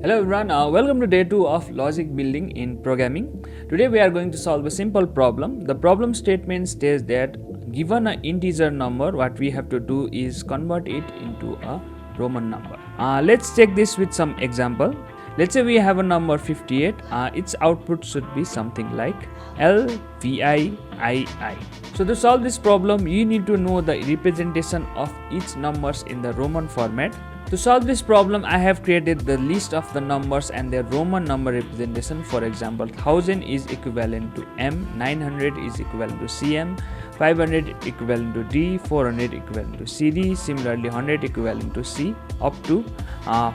Hello everyone, welcome to day 2 of logic building in programming. Today we are going to solve a simple problem. The problem statement states that given an integer number, what we have to do is convert it into a Roman number. Let's check this with some example. Let's say we have a number 58. Its output should be something like LVIII. So to solve this problem, you need to know the representation of each numbers in the Roman format. To solve this problem, I have created the list of the numbers and their Roman number representation. For example, 1000 is equivalent to M, 900 is equivalent to CM, 500 equivalent to D, 400 equivalent to CD, similarly 100 equivalent to C, up to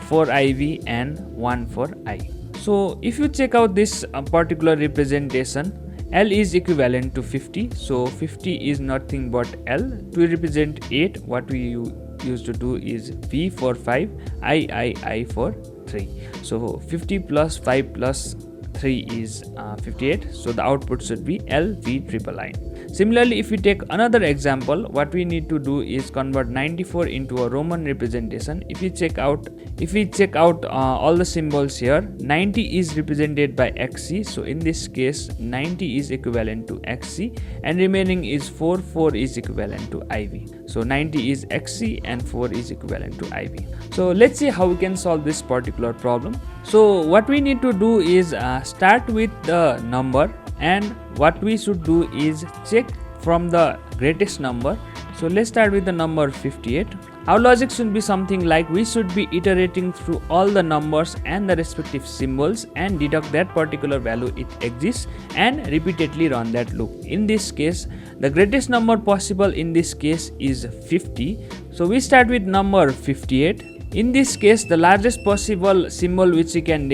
4 IV and 1 for I. So if you check out this particular representation, L is equivalent to 50, so 50 is nothing but L. To represent 8, what we used to do is V for 5, I for 3. So 50 plus 5 plus 3 is 58, so the output should be LVIII. Similarly, if we take another example, what we need to do is convert 94 into a Roman representation. If we check out all the symbols here, 90 is represented by XC, so in this case 90 is equivalent to XC and remaining is 4 is equivalent to IV. So 90 is XC and 4 is equivalent to IV. So let's see how we can solve this particular problem. So what we need to do is start with the number, and what we should do is check from the greatest number. So let's start with the number 58. Our logic should be something like we should be iterating through all the numbers and the respective symbols and deduct that particular value it exists and repeatedly run that loop. In this case, the greatest number possible in this case is 50. So we start with number 58. In this case, the largest possible symbol which we can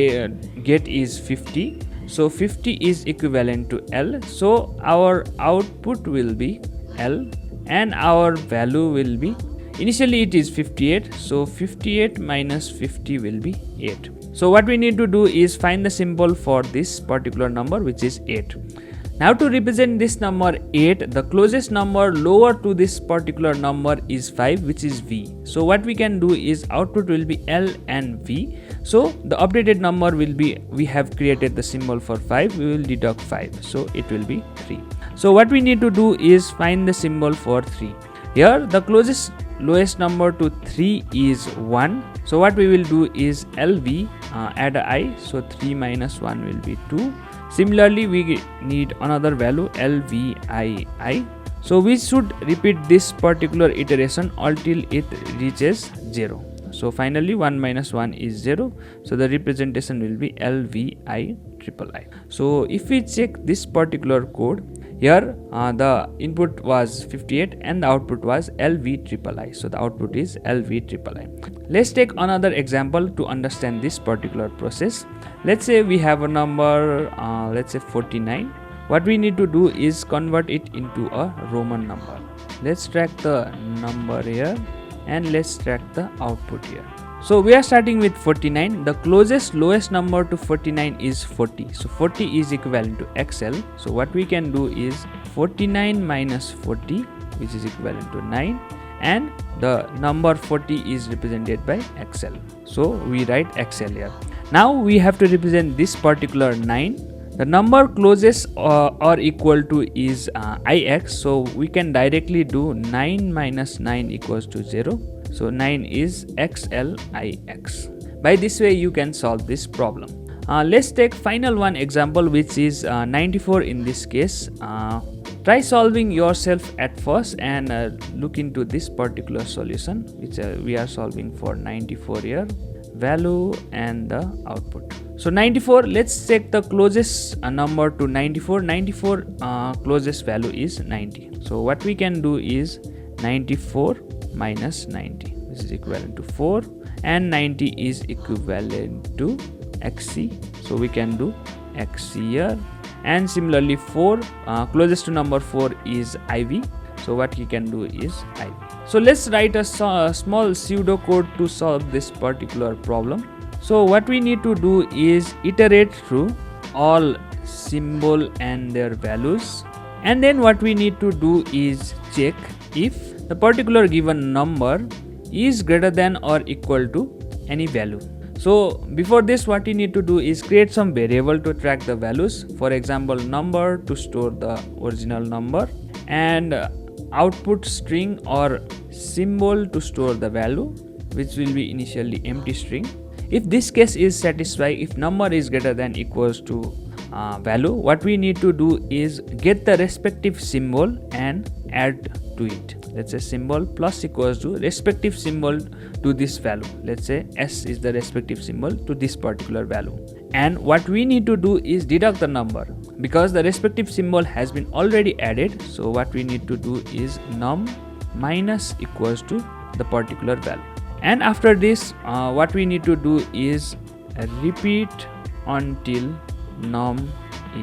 get is 50. So 50 is equivalent to L. So our output will be L and our value will be, initially it is 58. So 58 minus 50 will be 8. So what we need to do is find the symbol for this particular number, which is 8. Now to represent this number 8, the closest number lower to this particular number is 5, which is V. So what we can do is output will be L and V. So the updated number will be, we have created the symbol for 5, we will deduct 5. So it will be 3. So what we need to do is find the symbol for 3. Here the lowest number to 3 is 1. So what we will do is LV, add a I. So 3 minus 1 will be 2. Similarly, we need another value LVII. So we should repeat this particular iteration until it reaches 0. So finally 1 minus 1 is 0. So the representation will be LVIII. So if we check this particular code, here the input was 58 and the output was LVIII. So the output is LVIII. Let's take another example to understand this particular process. Let's say we have a number, let's say 49. What we need to do is convert it into a Roman number. Let's track the number here and let's track the output here. So we are starting with 49. The lowest number to 49 is 40. So 40 is equivalent to XL. So what we can do is 49 minus 40, which is equivalent to 9, and the number 40 is represented by XL. So we write XL here. Now we have to represent this particular 9. The number closest or equal to is IX. So we can directly do 9 minus 9 equals to 0. So 9 is XLIX. By this way you can solve this problem. Let's take final one example, which is 94 in this case. Try solving yourself at first and look into this particular solution, which we are solving for 94 here. Value and the output. So 94, let's check the closest number to 94. 94 closest value is 90. So what we can do is 94 minus 90, which is equivalent to 4, and 90 is equivalent to XC. So we can do XC here, and similarly 4 closest to number 4 is IV. So what we can do is IV. So let's write a small pseudo code to solve this particular problem. So what we need to do is iterate through all symbol and their values, and then what we need to do is check if the particular given number is greater than or equal to any value. So before this, what you need to do is create some variable to track the values. For example, number to store the original number, and output string or symbol to store the value, which will be initially empty string. If this case is satisfied, if number is greater than equals to value, what we need to do is get the respective symbol and add to it. Let's say symbol plus equals to respective symbol to this value. Let's say s is the respective symbol to this particular value. And what we need to do is deduct the number, because the respective symbol has been already added. So what we need to do is num minus equals to the particular value. And after this, what we need to do is repeat until num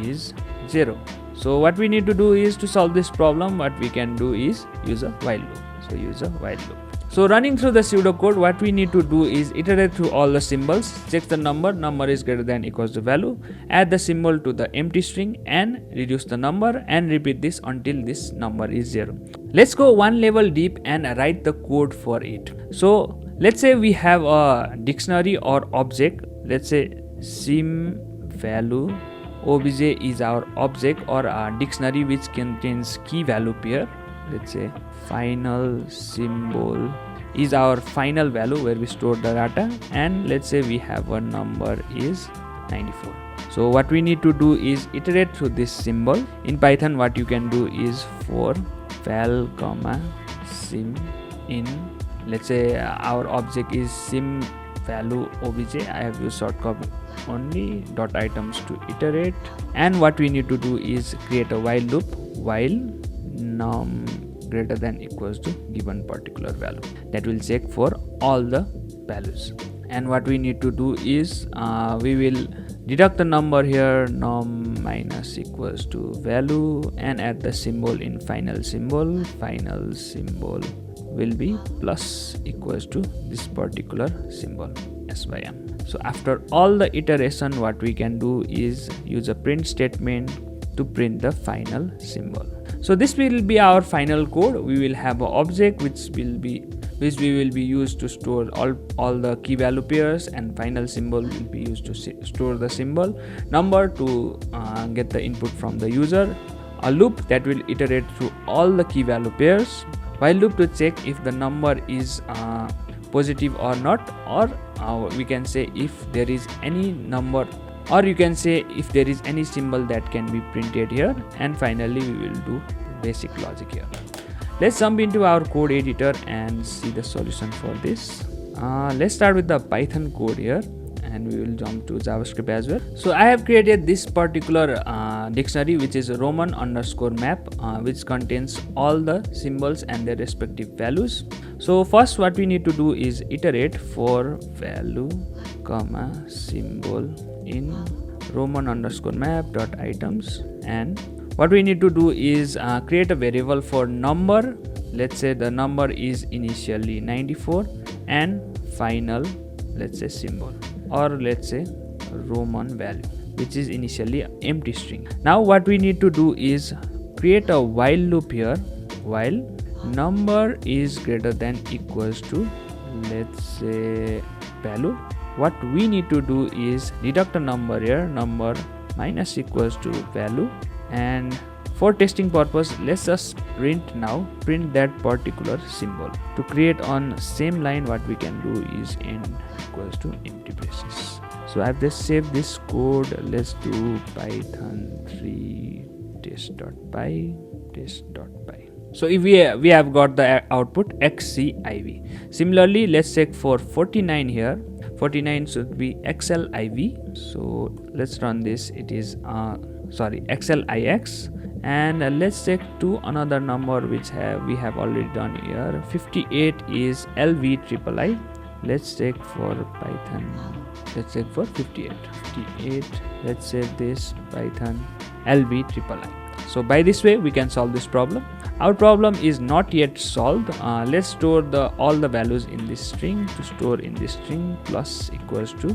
is 0. So what we need to do is, to solve this problem, what we can do is use a while loop. So use a while loop. So running through the pseudocode, what we need to do is iterate through all the symbols, check the number is greater than equals to value, add the symbol to the empty string and reduce the number, and repeat this until this number is 0. Let's go one level deep and write the code for it. So let's say we have a dictionary or object. Let's say sim value obj is our object or a dictionary which contains key value pair. Let's say final symbol is our final value where we store the data, and let's say we have a number is 94. So what we need to do is iterate through this symbol. In Python, what you can do is for val comma sim in, let's say our object is sim value obj. I have used shortcut only dot items to iterate, and what we need to do is create a while loop while num greater than equals to given particular value. That will check for all the values. And what we need to do is we will deduct the number here, num minus equals to value, and add the symbol in final symbol. Final symbol will be plus equals to this particular symbol sym. So after all the iteration, what we can do is use a print statement to print the final symbol. So this will be our final code. We will have an object which we will be used to store all the key value pairs, and final symbol will be used to store the symbol, number to get the input from the user, a loop that will iterate through all the key value pairs, while loop to check if the number is positive or not, or we can say if there is any number, or you can say if there is any symbol that can be printed here, and finally we will do basic logic here. Let's jump into our code editor and see the solution for this. Let's start with the Python code here, and we will jump to JavaScript as well. So I have created this particular dictionary which is Roman underscore map, which contains all the symbols and their respective values. So first what we need to do is iterate for value comma symbol in Roman underscore map dot items, and what we need to do is create a variable for number. Let's say the number is initially 94, and final, let's say symbol, or let's say Roman value, which is initially an empty string. Now what we need to do is create a while loop here while number is greater than equals to, let's say, value. What we need to do is deduct a number here, number minus equals to value, and for testing purpose, let's just print that particular symbol. To create on same line, what we can do is end equals to empty braces. So I have just saved this code. Let's do python 3 test.py. So if we have got the output xciv. Similarly, let's check for 49 here. 49 should be xliv. So let's run this. It is xlix. And let's check to another number which we have already done here. 58 is lv III. Let's check for Python. Let's check for 58. Let's save this Python lv III. So by this way we can solve this problem. Our problem is not yet solved. Let's store all the values in this string. To store in this string, plus equals to,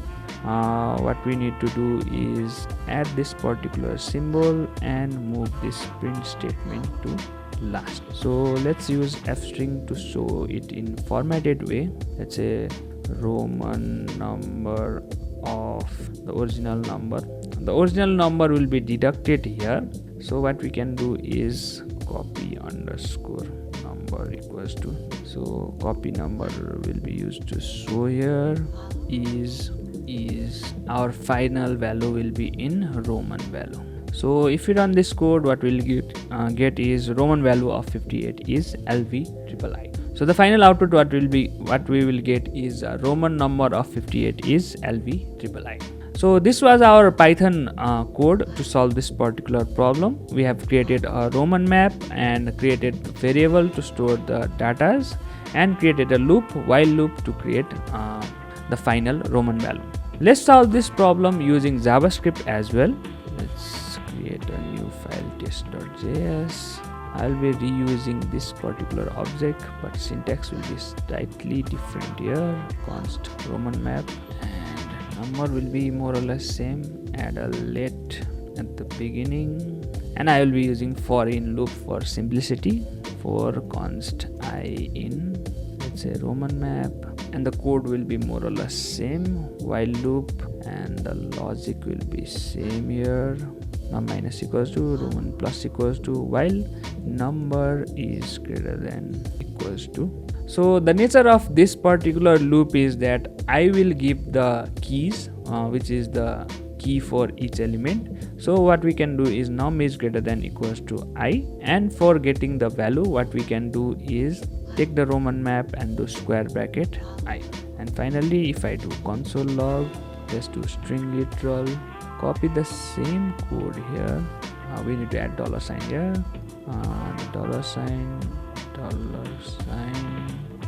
what we need to do is add this particular symbol and move this print statement to last. So let's use f string to show it in formatted way. Let's say Roman number of the original number. The original number will be deducted here. So what we can do is copy underscore number equals to, so copy number will be used to show here is our final value will be in Roman value. So if we run this code, what we'll get is Roman value of 58 is LVIII. So the final output what we will get is a Roman number of 58 is LVIII. So this was our Python code to solve this particular problem. We have created a Roman map and created a variable to store the data and created a loop, while loop, to create the final Roman value. Let's solve this problem using JavaScript as well. Let's create a new file, test.js. I'll be reusing this particular object, but syntax will be slightly different here. Const Roman map, and number will be more or less same. Add a let at the beginning, and I will be using for in loop for simplicity. For const I in, let's say Roman map, and the code will be more or less same. While loop, and the logic will be same here. Num minus equals to Roman plus equals to while number is greater than equals to. So the nature of this particular loop is that I will give the keys, which is the key for each element. So what we can do is num is greater than equals to I, and for getting the value, what we can do is take the Roman map and do square bracket I. And finally, if I do console log, just do string literal, copy the same code here. We need to add $sign here, $sign.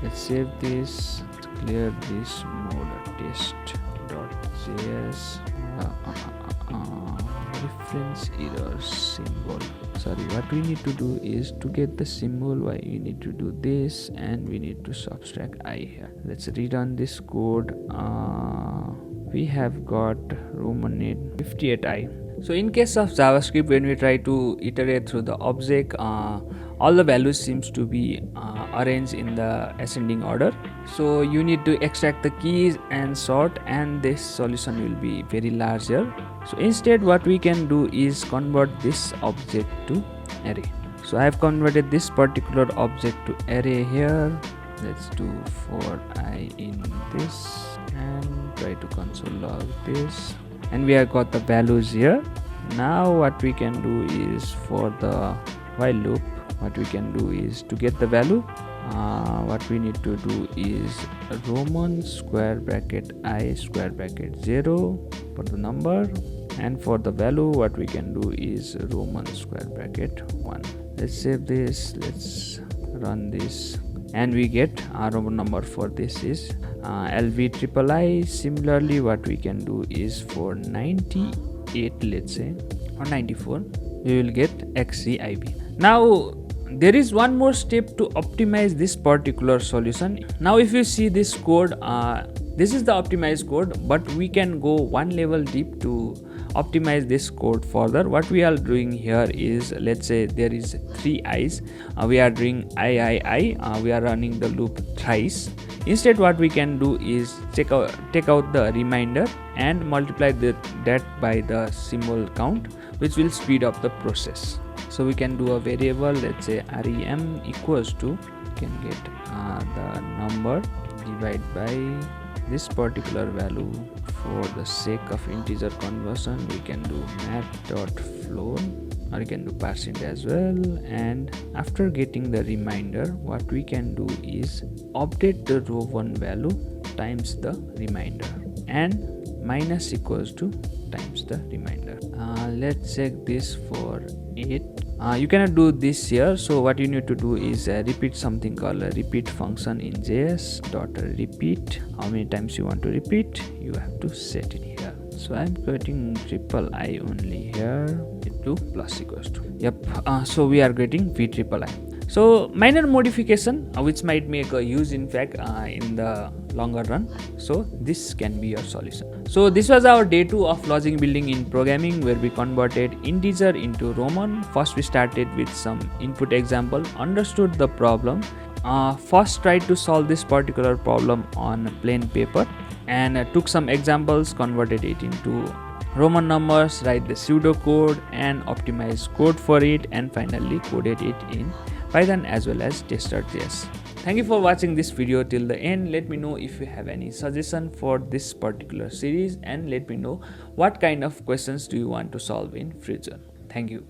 Let's save this, clear this mode test.js. Reference error symbol. Sorry, what we need to do is to get the symbol, why we need to do this, and we need to subtract I here. Let's rerun this code. We have got Roman 58i. So in case of JavaScript, when we try to iterate through the object, all the values seems to be arranged in the ascending order. So you need to extract the keys and sort, and this solution will be very large here. So instead, what we can do is convert this object to array. So I have converted this particular object to array here. Let's do for I in this and try to console log this, and we have got the values here. Now what we can do is for the while loop, what we can do is to get the value, what we need to do is Roman square bracket I square bracket 0 for the number, and for the value what we can do is Roman square bracket 1. Let's save this, let's run this, and we get our Roman number for this is LVIII. Similarly, what we can do is for 98, let's say, or 94, we will get XCIB. Now there is one more step to optimize this particular solution. Now if you see this code, this is the optimized code, but we can go one level deep to optimize this code further. What we are doing here is, let's say there is 3 i's, we are doing I, we are running the loop thrice. Instead, what we can do is take out the remainder and multiply that by the symbol count, which will speed up the process. So we can do a variable, let's say rem equals to, you can get the number divided by this particular value. For the sake of integer conversion, we can do math.float, or you can do % as well. And after getting the remainder, what we can do is update the row 1 value times the remainder, and minus equals to times the remainder. Let's check this for 8. You cannot do this here, so what you need to do is repeat something called a repeat function in JS. Repeat, how many times you want to repeat, you have to set it here. So I'm getting III only here, to plus equals to, yep. So we are getting VIII. So minor modification which might make a huge impact in the longer run. So this can be your solution. So this was our day 2 of logic building in programming, where we converted integer into Roman. First we started with some input example, understood the problem, first tried to solve this particular problem on plain paper and took some examples, converted it into Roman numbers, write the pseudocode and optimize code for it, and finally coded it in Python as well as tester.js. Thank you for watching this video till the end. Let me know if you have any suggestion for this particular series, and let me know what kind of questions do you want to solve in future. Thank you.